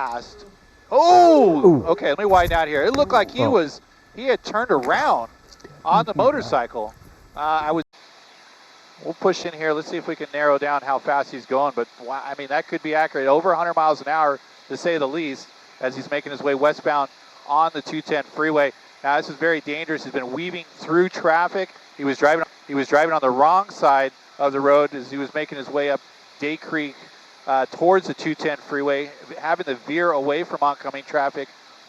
fast. Oh, okay, let me widen out here. It looked like he had turned around on the motorcycle. We'll push in here. Let's see if we can narrow down how fast he's going. But wow, I mean, that could be accurate. Over 100 miles an hour, to say the least, as he's making his way westbound on the 210 freeway. Now, this is very dangerous. He's been weaving through traffic. He was driving on the wrong side of the road as he was making his way up Day Creek towards the 210 freeway, having to veer away from oncoming traffic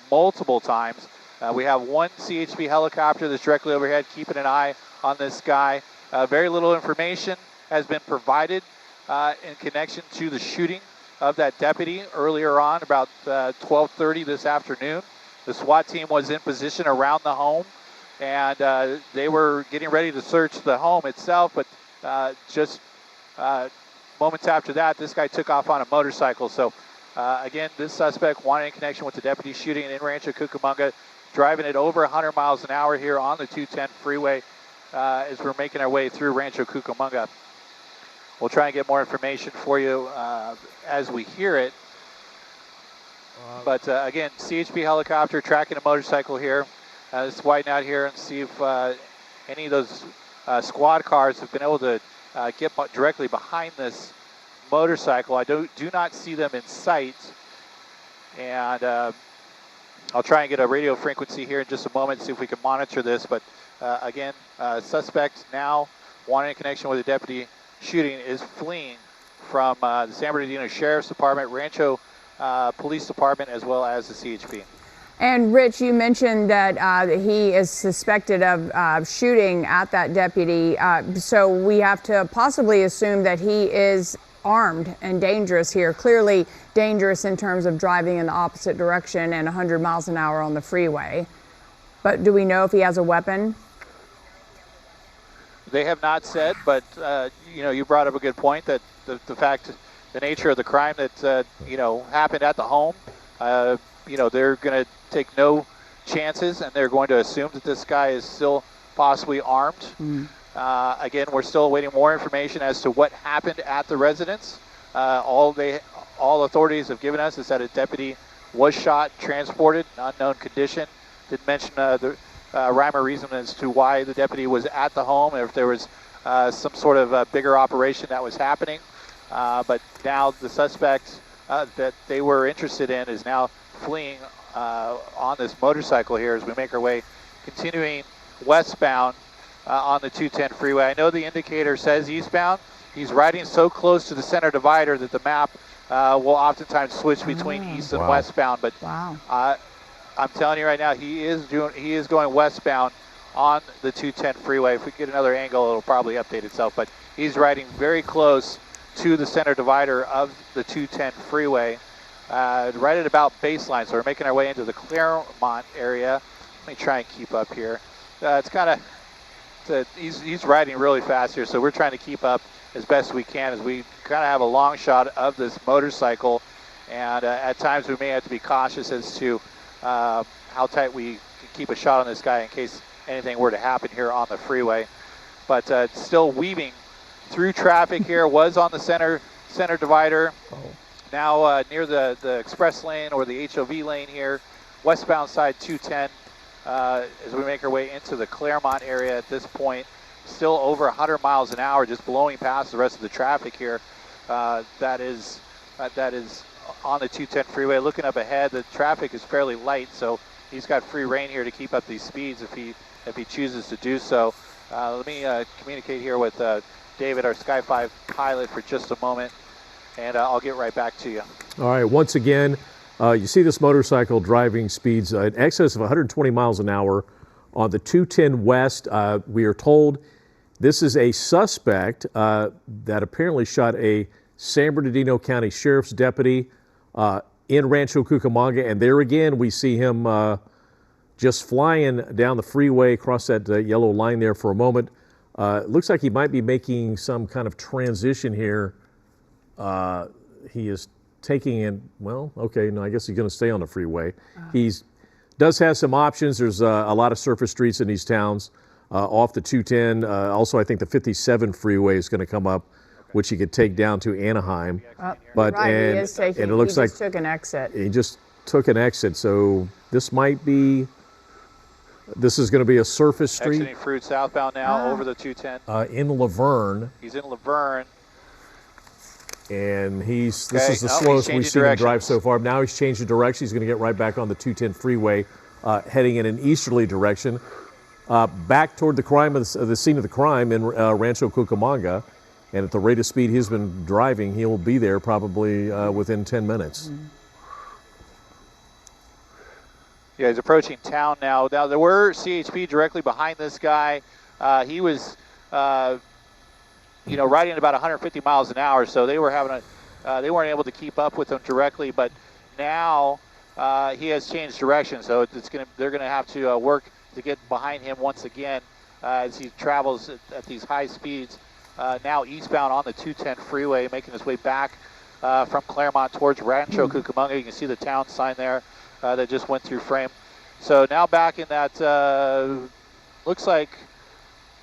multiple times. We have one CHP helicopter that's directly overhead, keeping an eye on this guy. Very little information has been provided in connection to the shooting of that deputy earlier on, about 12:30 this afternoon. The SWAT team was in position around the home, and they were getting ready to search the home itself, but just moments after that, this guy took off on a motorcycle. So again, this suspect wanted in connection with the deputy shooting in Rancho Cucamonga, driving at over 100 miles an hour here on the 210 freeway as we're making our way through Rancho Cucamonga. We'll try and get more information for you as we hear it. But again, CHP helicopter tracking a motorcycle here. Let's widen out here and see if any of those squad cars have been able to get directly behind this motorcycle. I do not see them in sight. And I'll try and get a radio frequency here in just a moment, see if we can monitor this. But again, suspect now wanting in connection with the deputy shooting is fleeing from the San Bernardino Sheriff's Department, Rancho Police Department, as well as the CHP. And Rich, you mentioned that he is suspected of shooting at that deputy. So we have to possibly assume that he is armed and dangerous here. Clearly dangerous in terms of driving in the opposite direction and 100 miles an hour on the freeway. But do we know if he has a weapon? They have not said, but you know, you brought up a good point that the nature of the crime that you know, happened at the home. You know, they're going to take no chances, and they're going to assume that this guy is still possibly armed. Again, we're still awaiting more information as to what happened at the residence. All authorities have given us is that a deputy was shot, transported, in unknown condition. Didn't mention the rhyme or reason as to why the deputy was at the home, or if there was some sort of bigger operation that was happening. But now the suspect that they were interested in is now fleeing on this motorcycle here as we make our way, continuing westbound on the 210 freeway. I know the indicator says eastbound. He's riding so close to the center divider that the map will oftentimes switch between east and westbound. But I'm telling you right now, he is going westbound on the 210 freeway. If we get another angle, it'll probably update itself. But he's riding very close to the center divider of the 210 freeway, right at about baseline. So we're making our way into the Claremont area. Let me try and keep up here. It's kind of, he's riding really fast here, so we're trying to keep up as best we can as we kind of have a long shot of this motorcycle. And at times we may have to be cautious as to how tight we can keep a shot on this guy in case anything were to happen here on the freeway. But still weaving through traffic here, was on the center divider. Now near the express lane or the HOV lane here, westbound side 210 as we make our way into the Claremont area at this point. Still over 100 miles an hour, just blowing past the rest of the traffic here. That is on the 210 freeway. Looking up ahead, the traffic is fairly light, so he's got free rein here to keep up these speeds if he chooses to do so. Let me communicate here with David, our Sky 5 pilot, for just a moment, and I'll get right back to you. All right, once again, you see this motorcycle driving speeds in excess of 120 miles an hour on the 210 West. We are told this is a suspect that apparently shot a San Bernardino County Sheriff's deputy in Rancho Cucamonga, and there again we see him just flying down the freeway across that yellow line there for a moment. It looks like he might be making some kind of transition here. He is taking in, well, okay, no, I guess he's going to stay on the freeway. He does have some options. There's a lot of surface streets in these towns off the 210. Also, I think the 57 freeway is going to come up which he could take down to Anaheim. But right, and, he is taking, and it looks he like just took an exit. he just took an exit. So this might be. This is going to be a surface street. Exiting Fruit southbound now over the 210. In Laverne. He's in Laverne. And this is the slowest we've seen him drive so far. Now he's changed the direction. He's going to get right back on the 210 freeway, heading in an easterly direction, back toward the crime of the scene of the crime in Rancho Cucamonga. And at the rate of speed he's been driving, he'll be there probably within 10 minutes. Yeah, he's approaching town now. Now, there were CHP directly behind this guy. He was, riding at about 150 miles an hour, so they were they weren't able to keep up with him directly. But now he has changed direction, so they're gonna have to work to get behind him once again as he travels at these high speeds. Now eastbound on the 210 freeway, making his way back from Claremont towards Rancho Cucamonga. You can see the town sign there. That just went through frame. So now back in that, looks like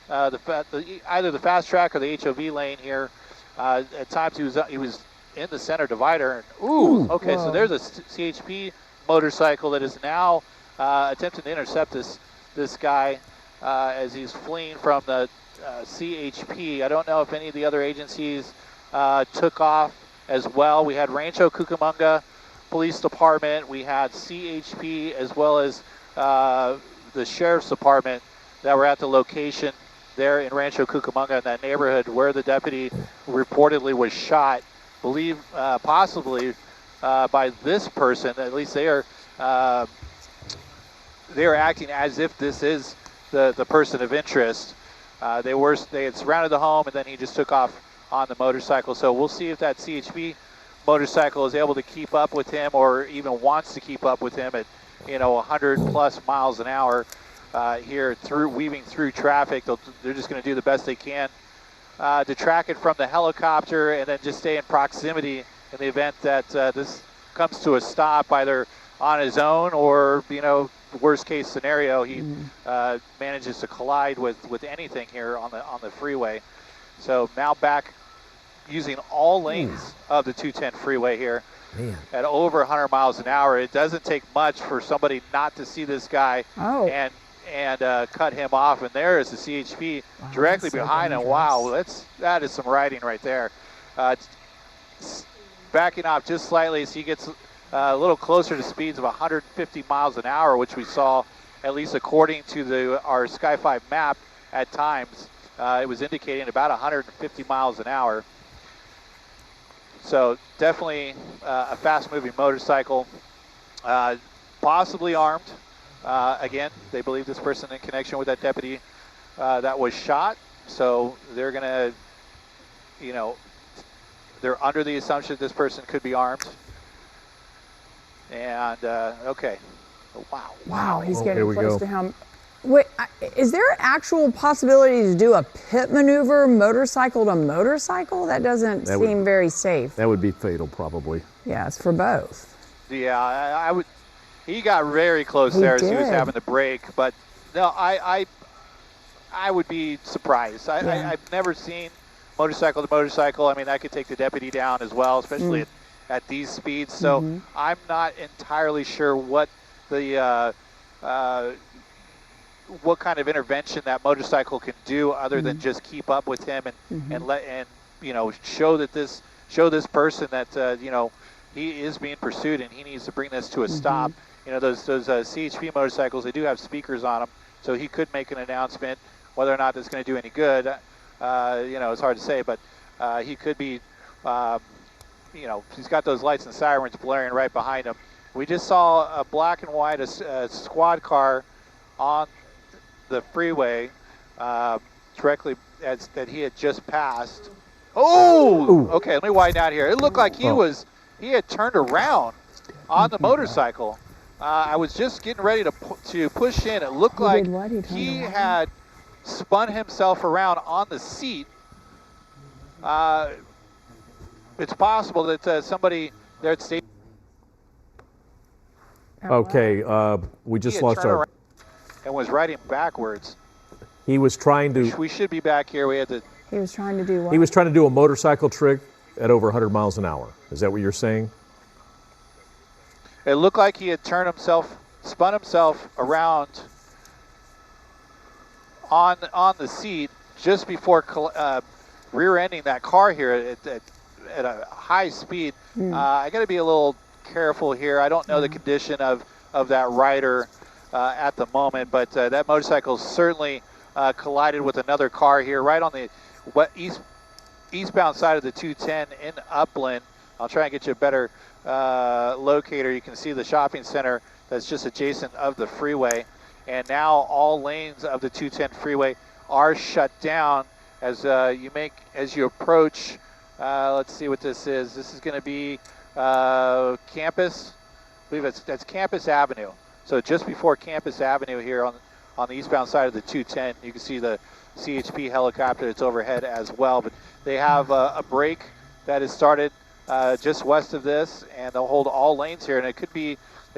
either the fast track or the HOV lane here. At times he was in the center divider. Okay, so there's a CHP motorcycle that is now attempting to intercept this guy as he's fleeing from the CHP. I don't know if any of the other agencies took off as well. We had Rancho Cucamonga Police Department, we had CHP, as well as the Sheriff's Department that were at the location there in Rancho Cucamonga, in that neighborhood where the deputy reportedly was shot. Believe possibly by this person. At least they are acting as if this is the person of interest. They had surrounded the home, and then he just took off on the motorcycle. So we'll see if that CHP motorcycle is able to keep up with him, or even wants to keep up with him at 100 plus miles an hour here weaving through traffic. They're just going to do the best they can to track it from the helicopter, and then just stay in proximity in the event that this comes to a stop, either on his own or worst case scenario he manages to collide with anything here on the freeway. So now back using all lanes of the 210 freeway here at over 100 miles an hour. It doesn't take much for somebody not to see this guy and cut him off. And there is the CHP directly behind him. Wow, that is some riding right there. Backing off just slightly as he gets a little closer to speeds of 150 miles an hour, which we saw, at least according to our Sky 5 map at times. It was indicating about 150 miles an hour. So definitely a fast-moving motorcycle, possibly armed. Again, they believe this person in connection with that deputy that was shot. So they're gonna, they're under the assumption this person could be armed. And okay, wow, he's getting close to him. Wait, is there an actual possibility to do a pit maneuver motorcycle to motorcycle? That doesn't seem very safe. That would be fatal, probably. Yeah, it's for both. Yeah, I would. He got very close there as he was having the break, but no, I would be surprised. I've never seen motorcycle to motorcycle. I mean, that could take the deputy down as well, especially at these speeds. So I'm not entirely sure what the what kind of intervention that motorcycle can do other than just keep up with him and show this person that he is being pursued and he needs to bring this to a stop. Those CHP motorcycles, they do have speakers on them, so he could make an announcement. Whether or not that's going to do any good, it's hard to say, but he could be, he's got those lights and sirens blaring right behind him. We just saw a black and white squad car on the freeway directly that he had just passed. Okay, let me widen out here. It looked like he had turned around on the motorcycle. I was just getting ready to push in. It looked like he had spun himself around on the seat. It's possible that somebody there at state. Okay, we just lost our. And was riding backwards. He was trying to. We should be back here. We had to He was trying to do what? He was trying to do a motorcycle trick at over 100 miles an hour. Is that what you're saying? It looked like he had spun himself around on the seat just before rear-ending that car here at a high speed. I got to be a little careful here. I don't know the condition of that rider at the moment, but that motorcycle certainly collided with another car here right on the eastbound side of the 210 in Upland. I'll try and get you a better locator. You can see the shopping center that's just adjacent of the freeway, and now all lanes of the 210 freeway are shut down as you approach. Let's see what this is. This is going to be Campus. I believe that's Campus Avenue. So just before Campus Avenue here on the eastbound side of the 210, you can see the CHP helicopter that's overhead as well. But they have a break that has started just west of this, and they'll hold all lanes here. And they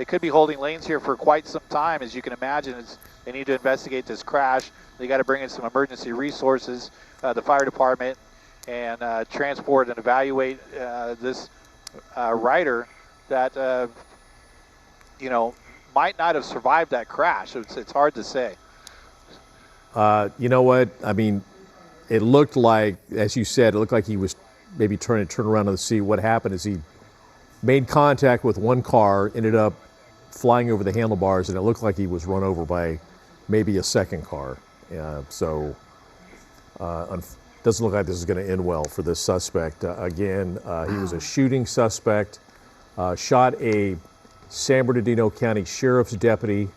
could be holding lanes here for quite some time, as you can imagine. They need to investigate this crash. They got to bring in some emergency resources, the fire department, and transport and evaluate this rider that might not have survived that crash. It's hard to say. You know what? I mean, it looked like, as you said, it looked like he was maybe trying to turn around on the seat. What happened is he made contact with one car, ended up flying over the handlebars, and it looked like he was run over by maybe a second car. Doesn't look like this is going to end well for this suspect. Again, he was a shooting suspect, shot a San Bernardino County Sheriff's deputy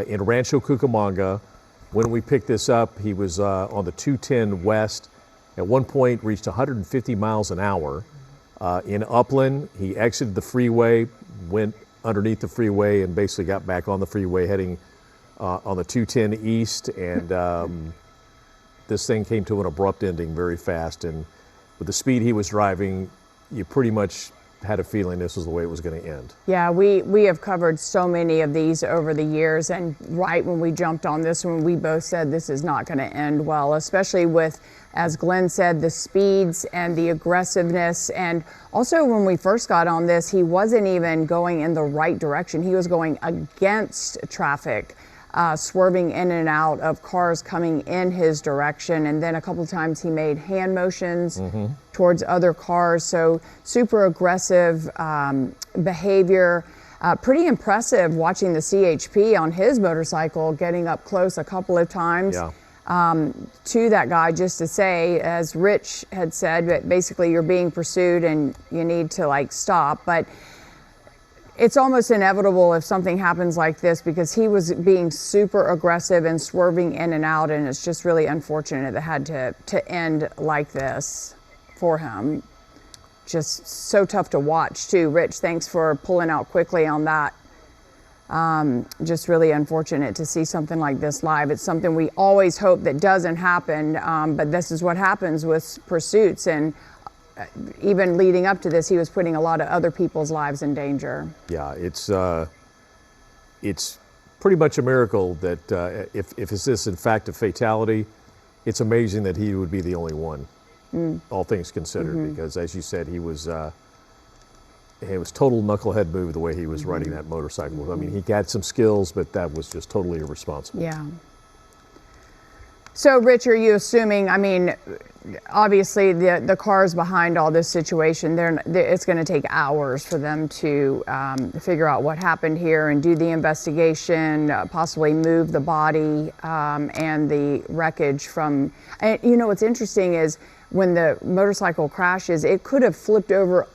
in Rancho Cucamonga. When we picked this up, he was on the 210 West. At one point, reached 150 miles an hour. In Upland, he exited the freeway, went underneath the freeway, and basically got back on the freeway heading on the 210 East. And this thing came to an abrupt ending very fast. And with the speed he was driving, you pretty much had a feeling this was the way it was going to end. Yeah, we have covered so many of these over the years, and right when we jumped on this one, we both said this is not going to end well, especially with, as Glenn said, the speeds and the aggressiveness. And also when we first got on this, he wasn't even going in the right direction. He was going against traffic, swerving in and out of cars coming in his direction. And then a couple of times he made hand motions towards other cars. So super aggressive behavior. Pretty impressive watching the CHP on his motorcycle getting up close a couple of times to that guy, just to say, as Rich had said, that basically you're being pursued and you need to stop. But it's almost inevitable if something happens like this, because he was being super aggressive and swerving in and out, and it's just really unfortunate it had to end like this for him. Just so tough to watch too. Rich, thanks for pulling out quickly on that. Just really unfortunate to see something like this live. It's something we always hope that doesn't happen, but this is what happens with pursuits. And even leading up to this, he was putting a lot of other people's lives in danger. Yeah, it's pretty much a miracle that if this is in fact a fatality, it's amazing that he would be the only one, all things considered, because as you said, it was total knucklehead move the way he was riding that motorcycle. I mean, he got some skills, but that was just totally irresponsible. Yeah. So, Rich, are you assuming, I mean, obviously the cars behind all this situation, it's going to take hours for them to figure out what happened here and do the investigation, possibly move the body and the wreckage from, and what's interesting is when the motorcycle crashes, it could have flipped over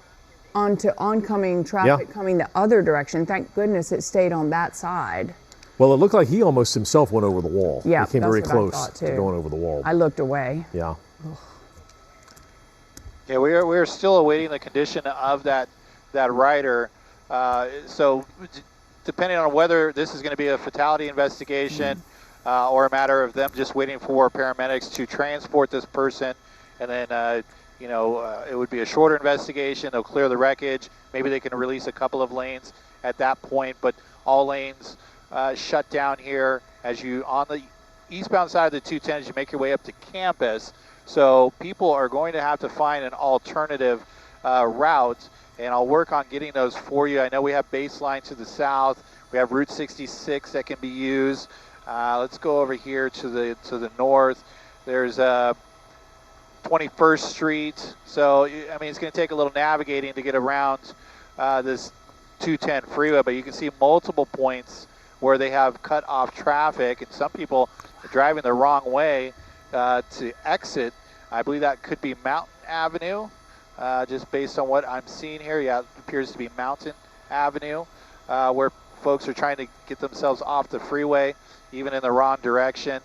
onto oncoming traffic coming the other direction. Thank goodness it stayed on that side. Well, it looked like he almost himself went over the wall. Yeah, he came very close to going over the wall. I looked away. Yeah. Yeah, we're still awaiting the condition of that rider. So depending on whether this is going to be a fatality investigation or a matter of them just waiting for paramedics to transport this person, and then it would be a shorter investigation. They'll clear the wreckage. Maybe they can release a couple of lanes at that point, but all lanes shut down here as you on the eastbound side of the 210 as you make your way up to campus. So people are going to have to find an alternative route, and I'll work on getting those for you. I know we have Baseline to the south. We have Route 66 that can be used. Let's go over here to the north. There's 21st Street. So, I mean, it's going to take a little navigating to get around this 210 freeway, but you can see multiple points where they have cut off traffic, and some people are driving the wrong way to exit. I believe that could be Mountain Avenue, just based on what I'm seeing here. Yeah, it appears to be Mountain Avenue, where folks are trying to get themselves off the freeway, even in the wrong direction.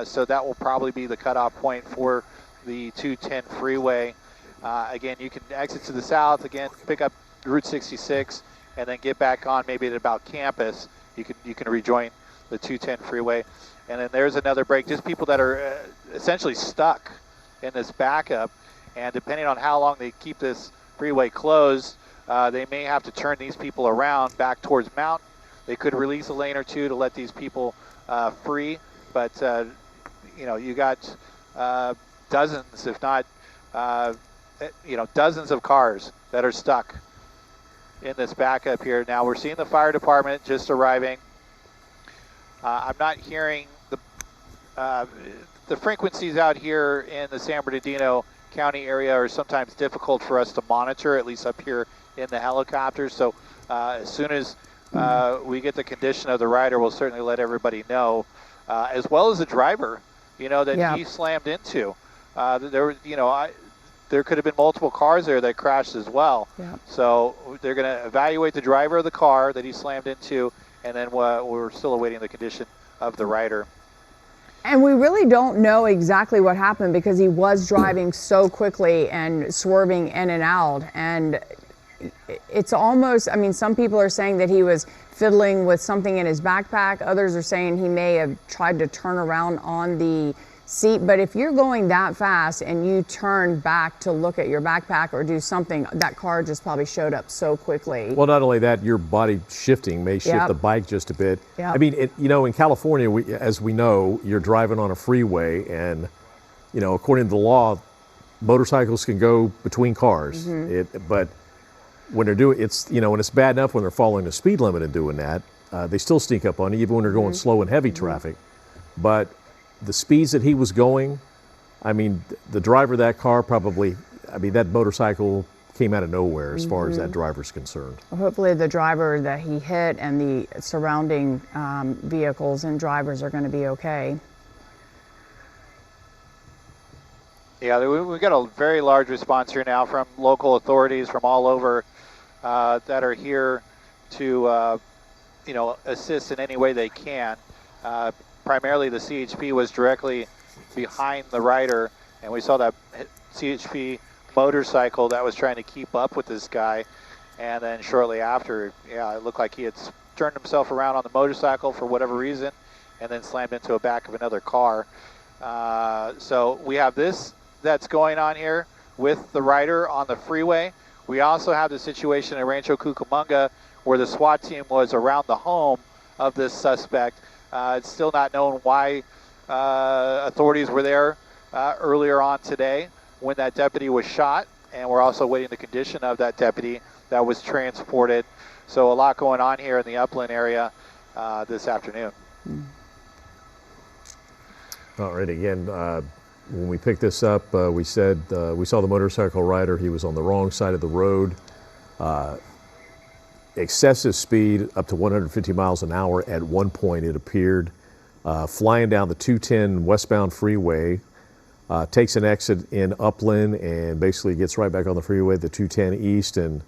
So that will probably be the cutoff point for the 210 freeway. Again, you can exit to the south, again, pick up Route 66, and then get back on maybe at about Campus. You can rejoin the 210 freeway. And then there's another break, just people that are essentially stuck in this backup. And depending on how long they keep this freeway closed, they may have to turn these people around back towards Mountain. They could release a lane or two to let these people free. But, you know, you got dozens, if not, you know, dozens of cars that are stuck in this backup here. Now we're seeing the fire department just arriving. I'm not hearing the frequencies out here in the San Bernardino County area are sometimes difficult for us to monitor, at least up here in the helicopters. So as soon as we get the condition of the rider, we'll certainly let everybody know, as well as the driver, you know, that he slammed into. There could have been multiple cars there that crashed as well. So they're going to evaluate the driver of the car that he slammed into, and then we're still awaiting the condition of the rider. And we really don't know exactly what happened because he was driving so quickly and swerving in and out. And it's almost, I mean, some people are saying that he was fiddling with something in his backpack. Others are saying he may have tried to turn around on the seat. But if you're going that fast and you turn back to look at your backpack or do something, that car just probably showed up so quickly. Well, not only that, your body shifting may shift the bike just a bit. I mean, you know, in California, as we know, you're driving on a freeway, and, you know, according to the law, motorcycles can go between cars. But when they're doing, it's, you know, and it's bad enough when they're following the speed limit and doing that, they still sneak up on you, even when they're going slow and heavy traffic. But the speeds that he was going, I mean, the driver of that car probably, I mean, that motorcycle came out of nowhere as far as that driver's concerned. Well, hopefully the driver that he hit and the surrounding vehicles and drivers are going to be okay. Yeah, we've got a very large response here now from local authorities from all over that are here to, you know, assist in any way they can. Primarily the CHP was directly behind the rider, and we saw that CHP motorcycle that was trying to keep up with this guy, and then shortly after, it looked like he had turned himself around on the motorcycle for whatever reason and then slammed into the back of another car. So we have this that's going on here with the rider on the freeway. We also have the situation in Rancho Cucamonga where the SWAT team was around the home of this suspect. It's still not known why authorities were there earlier on today when that deputy was shot, and we're also waiting the condition of that deputy that was transported. So a lot going on here in the Upland area this afternoon. All right, again, when we picked this up, we said we saw the motorcycle rider. He was on the wrong side of the road. Excessive speed up to 150 miles an hour at one point, it appeared, flying down the 210 westbound freeway, takes an exit in Upland and basically gets right back on the freeway, the 210 east, and,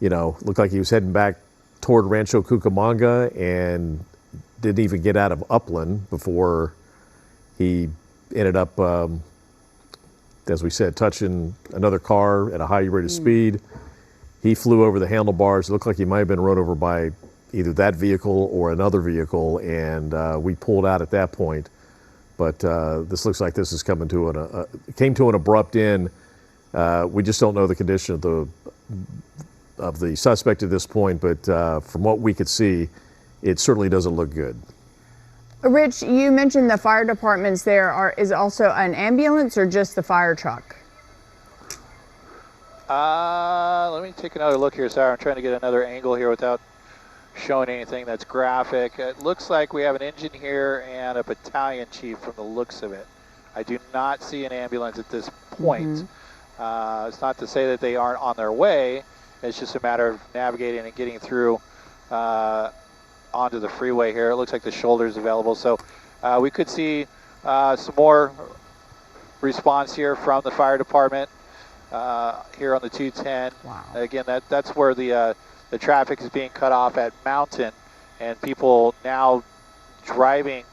you know, looked like he was heading back toward Rancho Cucamonga and didn't even get out of Upland before he ended up, as we said, touching another car at a high rate of speed. He flew over the handlebars. It looked like he might have been run over by either that vehicle or another vehicle, and we pulled out at that point. But this looks like this is coming to came to an abrupt end. We just don't know the condition of the suspect at this point, but from what we could see, it certainly doesn't look good. Rich, you mentioned the fire departments there. Is also an ambulance or just the fire truck? Let me take another look here. Sorry, I'm trying to get another angle here without showing anything that's graphic. It looks like we have an engine here and a battalion chief from the looks of it. I do not see an ambulance at this point. It's not to say that they aren't on their way. It's just a matter of navigating and getting through onto the freeway here. It looks like the shoulder is available. So we could see some more response here from the fire department here on the 210. Wow. Again, that's where the traffic is being cut off at Mountain, and people now driving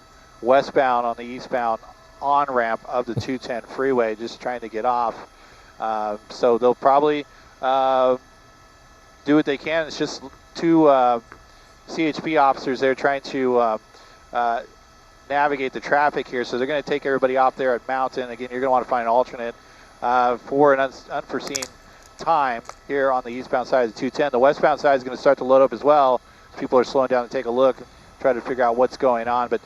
westbound on the eastbound on-ramp of the 210 freeway, just trying to get off. So they'll probably do what they can. It's just two CHP officers there trying to navigate the traffic here. So they're going to take everybody off there at Mountain. Again, you're going to want to find an alternate for an unforeseen time here on the eastbound side of the 210. The westbound side is going to start to load up as well. People are slowing down to take a look, try to figure out what's going on. But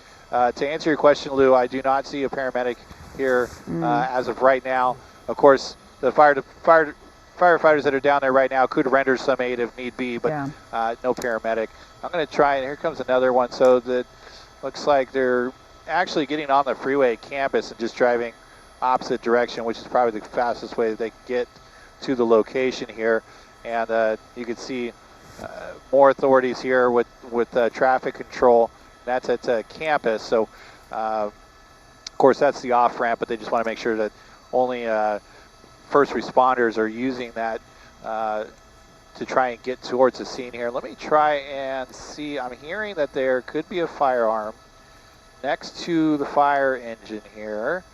to answer your question, Lou, I do not see a paramedic here as of right now. Of course, the firefighters that are down there right now could render some aid if need be, but no paramedic. I'm going to try, and here comes another one. So that looks like they're actually getting on the freeway campus and just driving opposite direction, which is probably the fastest way that they can get to the location here. And you can see more authorities here with traffic control. That's at campus. So, of course, that's the off-ramp, but they just want to make sure that only first responders are using that to try and get towards the scene here. Let me try and see. I'm hearing that there could be a firearm next to the fire engine here,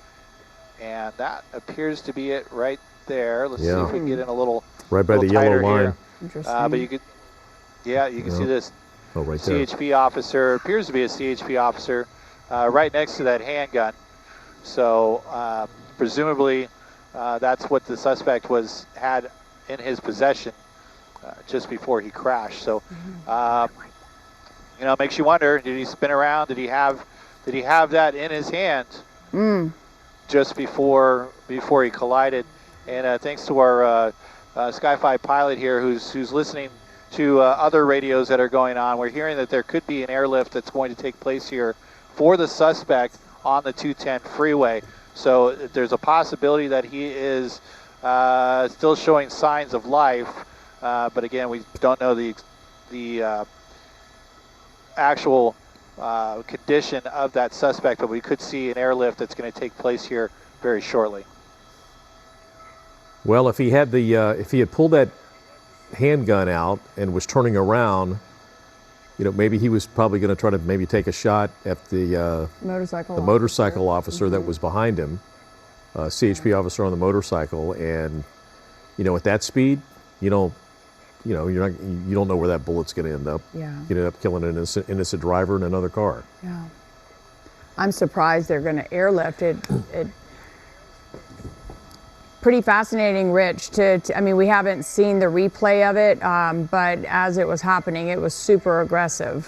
and that appears to be it right there. Let's see if we can get in a little right by the yellow line. Interesting. But you could, you can see this right there. CHP officer, appears to be a CHP officer, right next to that handgun. So presumably that's what the suspect had in his possession just before he crashed. So it makes you wonder: did he spin around? Did he have that in his hand just before he collided? And thanks to our Sky-Fi pilot here, who's listening to other radios that are going on, we're hearing that there could be an airlift that's going to take place here for the suspect on the 210 freeway. So there's a possibility that he is still showing signs of life, but again, we don't know the actual condition of that suspect, but we could see an airlift that's going to take place here very shortly. Well, if he had pulled that handgun out and was turning around, maybe he was probably going to try to maybe take a shot at the motorcycle officer that was behind him, CHP officer on the motorcycle, and at that speed, you don't know where that bullet's going to end up. Yeah. You end up killing an innocent driver in another car. Yeah. I'm surprised they're going to airlift it. Pretty fascinating, Rich. I mean, we haven't seen the replay of it, but as it was happening, it was super aggressive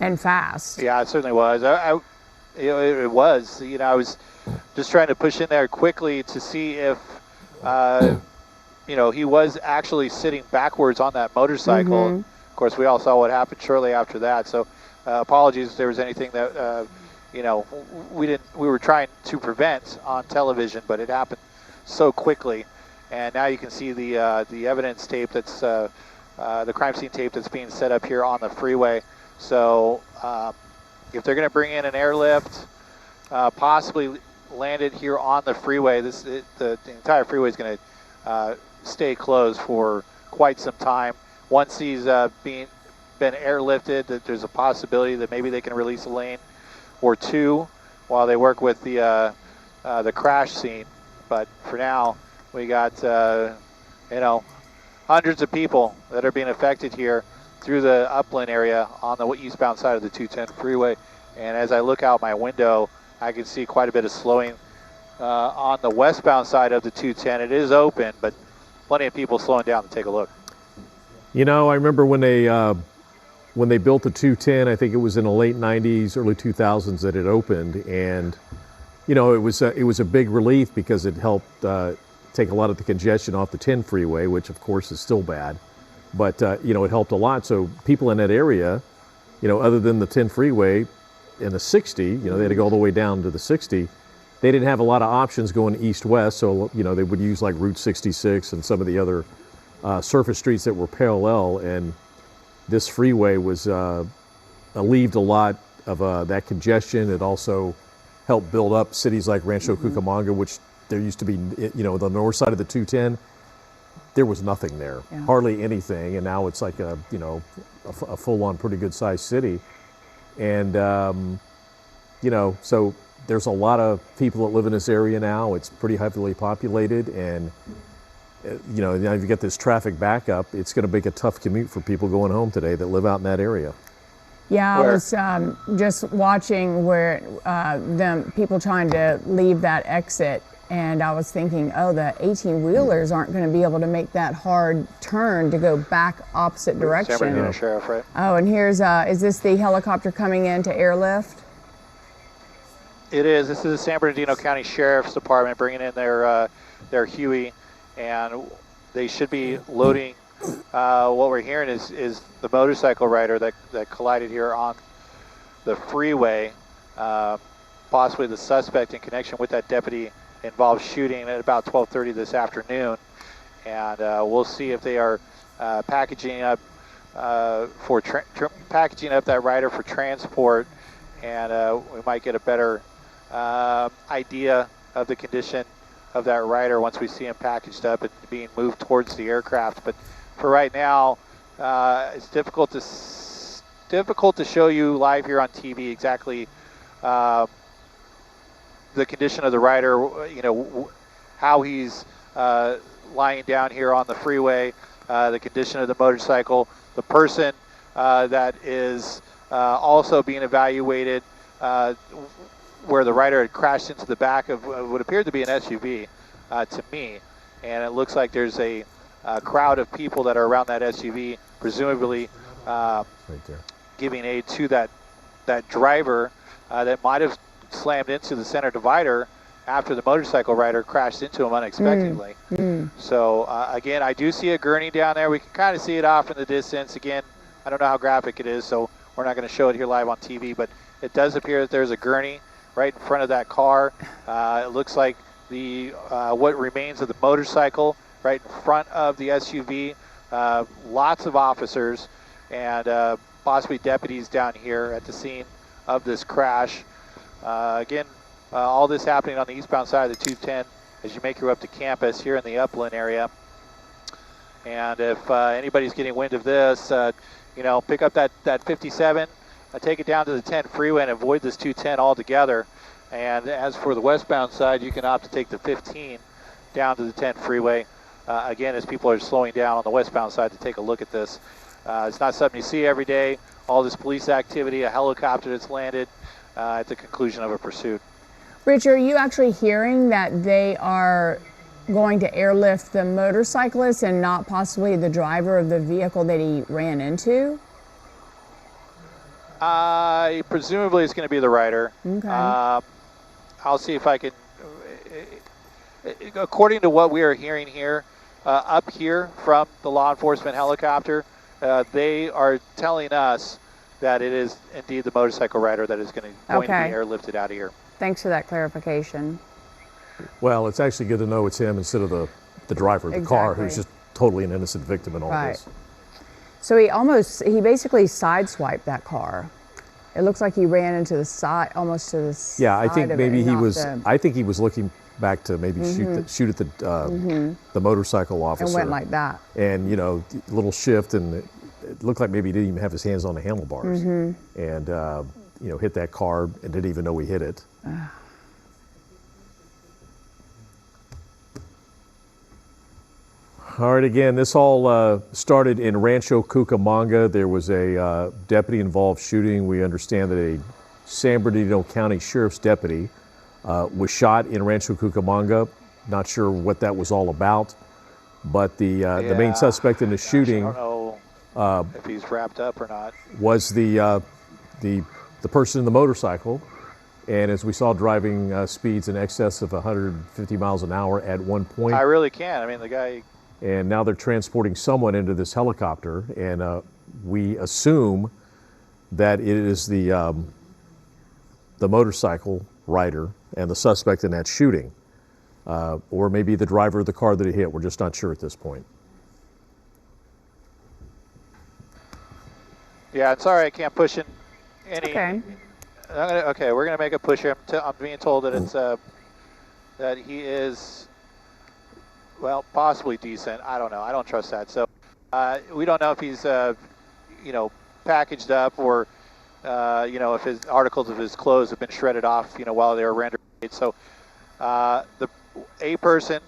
and fast. Yeah, it certainly was. It was. I was just trying to push in there quickly to see if, he was actually sitting backwards on that motorcycle. Of course, we all saw what happened shortly after that. So, apologies if there was anything that. We were trying to prevent on television, but it happened so quickly. And now you can see the evidence tape that's the crime scene tape that's being set up here on the freeway. So if they're going to bring in an airlift, possibly land it here on the freeway, the entire freeway is going to stay closed for quite some time. Once he's been airlifted, that there's a possibility that maybe they can release a lane or two while they work with the crash scene. But for now, we got hundreds of people that are being affected here through the upland area on the eastbound side of the 210 freeway. And as I look out my window, I can see quite a bit of slowing on the westbound side of the 210. It is open, but plenty of people slowing down to take a look. I remember when they when they built the 210, I think it was in the late 90s, early 2000s that it opened, and you know, it was a big relief because it helped take a lot of the congestion off the 10 freeway, which of course is still bad, but you know, it helped a lot. So people in that area, you know, other than the 10 freeway and the 60, you know, they had to go all the way down to the 60. They didn't have a lot of options going east-west, so you know, they would use like Route 66 and some of the other surface streets that were parallel, and this freeway was alleviated a lot of that congestion. It also helped build up cities like Rancho Cucamonga, which there used to be, you know, the north side of the 210, there was nothing there, hardly anything, and now it's like a, you know, a full-on pretty good-sized city, and you know, so there's a lot of people that live in this area now. It's pretty heavily populated, and you know, now if you get this traffic backup, it's going to make a tough commute for people going home today that live out in that area. Yeah, I was just watching where them people trying to leave that exit, and I was thinking, oh, the 18-wheelers aren't going to be able to make that hard turn to go back opposite direction. San Bernardino Sheriff, right? Oh, and here's, is this the helicopter coming in to airlift? It is. This is the San Bernardino County Sheriff's Department bringing in their Huey, and they should be loading. What we're hearing is the motorcycle rider that collided here on the freeway, possibly the suspect in connection with that deputy involved shooting at about 12:30 this afternoon, and we'll see if they are packaging up packaging up that rider for transport, and we might get a better idea of the condition of that rider once we see him packaged up and being moved towards the aircraft. But for right now, it's difficult to show you live here on TV exactly the condition of the rider, you know, how he's lying down here on the freeway, the condition of the motorcycle, the person that is also being evaluated, where the rider had crashed into the back of what appeared to be an SUV to me, and it looks like there's a crowd of people that are around that SUV, presumably right there, giving aid to that driver that might have slammed into the center divider after the motorcycle rider crashed into him unexpectedly. So again, I do see a gurney down there. We can kind of see it off in the distance. Again, I don't know how graphic it is, so we're not going to show it here live on TV, but it does appear that there's a gurney right in front of that car. It looks like the what remains of the motorcycle right in front of the SUV. Lots of officers and possibly deputies down here at the scene of this crash. Again, all this happening on the eastbound side of the 210 as you make your way up to campus here in the Upland area. And if anybody's getting wind of this, you know, pick up that 57, take it down to the 10 freeway and avoid this 210 altogether. And as for the westbound side, you can opt to take the 15 down to the 10 freeway. Again, as people are slowing down on the westbound side to take a look at this. It's not something you see every day. All this police activity, a helicopter that's landed at the conclusion of a pursuit. Rich, are you actually hearing that they are going to airlift the motorcyclist and not possibly the driver of the vehicle that he ran into? Presumably it's going to be the rider. Okay. I'll see if I can, according to what we are hearing here, up here from the law enforcement helicopter, they are telling us that it is indeed the motorcycle rider that is going to be airlifted out of here. Thanks for that clarification. Well, it's actually good to know it's him instead of the driver of the car, who's just totally an innocent victim in all this. So he basically sideswiped that car. It looks like he ran into the side, almost to the side. Yeah, I think maybe he was. The... I think he was looking back to maybe shoot at the motorcycle officer. And went like that. And you know, a little shift, and it looked like maybe he didn't even have his hands on the handlebars, and you know, hit that car and didn't even know he hit it. All right, again, this all started in Rancho Cucamonga. There was a deputy-involved shooting. We understand that a San Bernardino County Sheriff's deputy was shot in Rancho Cucamonga. Not sure what that was all about, but the main suspect in the shooting. I don't know if he's wrapped up or not. Was the person in the motorcycle, and as we saw, driving speeds in excess of 150 miles an hour at one point. I really can't. I mean, the guy. And now they're transporting someone into this helicopter, and we assume that it is the motorcycle rider and the suspect in that shooting, or maybe the driver of the car that he hit. We're just not sure at this point. Yeah, I'm sorry I can't push in any. Okay. Okay, we're gonna make a push here. I'm being told that it's that he is, well, possibly decent. I don't know. I don't trust that. So we don't know if he's you know, packaged up, or you know, if his articles of his clothes have been shredded off, you know, while they were rendered. So a person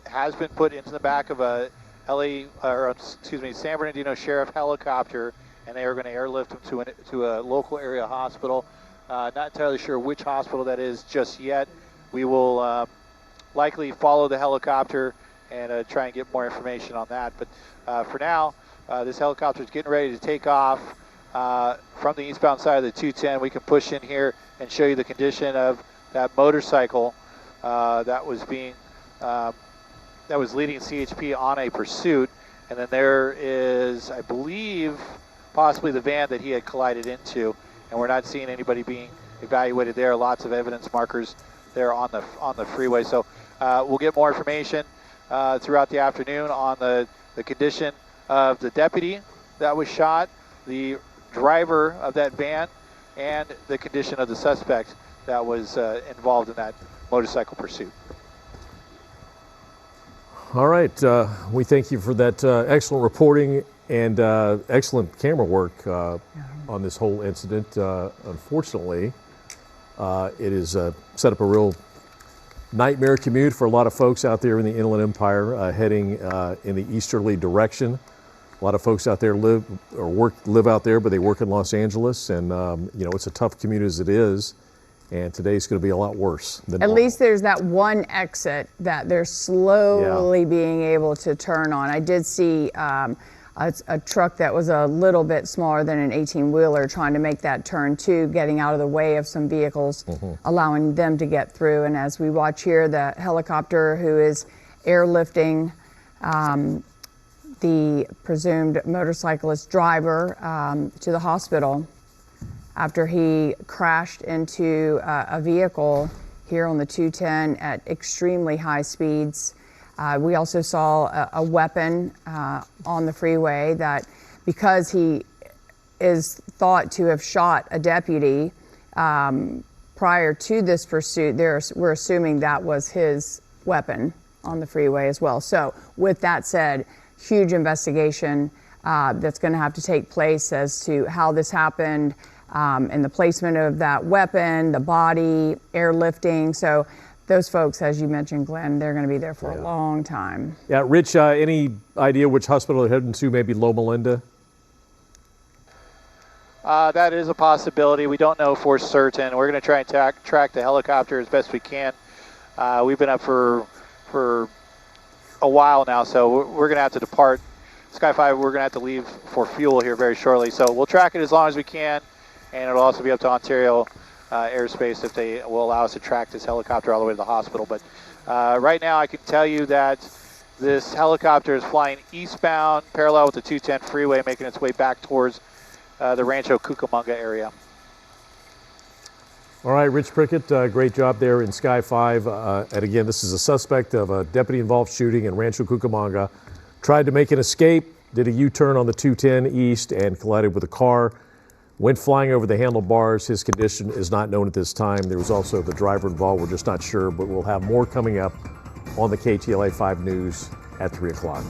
has been put into the back of a San Bernardino Sheriff helicopter, and they are going to airlift him to a local area hospital. Not entirely sure which hospital that is just yet. We will likely follow the helicopter and try and get more information on that. But for now, this helicopter is getting ready to take off from the eastbound side of the 210. We can push in here and show you the condition of that motorcycle that was leading CHP on a pursuit. And then there is, I believe, possibly the van that he had collided into, and we're not seeing anybody being evaluated there. Lots of evidence markers there on the freeway. So we'll get more information throughout the afternoon on the condition of the deputy that was shot, the driver of that van, and the condition of the suspect that was involved in that motorcycle pursuit. All right, we thank you for that excellent reporting and excellent camera work on this whole incident. Unfortunately, it has set up a real nightmare commute for a lot of folks out there in the Inland Empire heading in the easterly direction. A lot of folks out there live out there, but they work in Los Angeles, and you know, it's a tough commute as it is. And today's going to be a lot worse than normal. At least there's that one exit that they're slowly being able to turn on. I did see a truck that was a little bit smaller than an 18-wheeler trying to make that turn too, getting out of the way of some vehicles, allowing them to get through. And as we watch here, the helicopter who is airlifting the presumed motorcyclist driver to the hospital after he crashed into a vehicle here on the 210 at extremely high speeds. We also saw a weapon on the freeway that, because he is thought to have shot a deputy prior to this pursuit, we're assuming that was his weapon on the freeway as well. So with that said, huge investigation that's going to have to take place as to how this happened, and the placement of that weapon, the body, airlifting. So those folks, as you mentioned, Glenn, they're going to be there for a long time. Yeah, Rich, any idea which hospital they're heading to? Maybe Loma Linda? That is a possibility. We don't know for certain. We're going to try and track the helicopter as best we can. We've been up for a while now, so we're going to have to depart. Sky 5, we're going to have to leave for fuel here very shortly. So we'll track it as long as we can, and it'll also be up to Ontario airspace if they will allow us to track this helicopter all the way to the hospital. But right now I can tell you that this helicopter is flying eastbound, parallel with the 210 freeway, making its way back towards the Rancho Cucamonga area. All right, Rich Prickett, great job there in Sky 5. And again, this is a suspect of a deputy-involved shooting in Rancho Cucamonga. Tried to make an escape, did a U-turn on the 210 east and collided with a car. Went flying over the handlebars. His condition is not known at this time. There was also the driver involved. We're just not sure, but we'll have more coming up on the KTLA 5 News at 3 o'clock.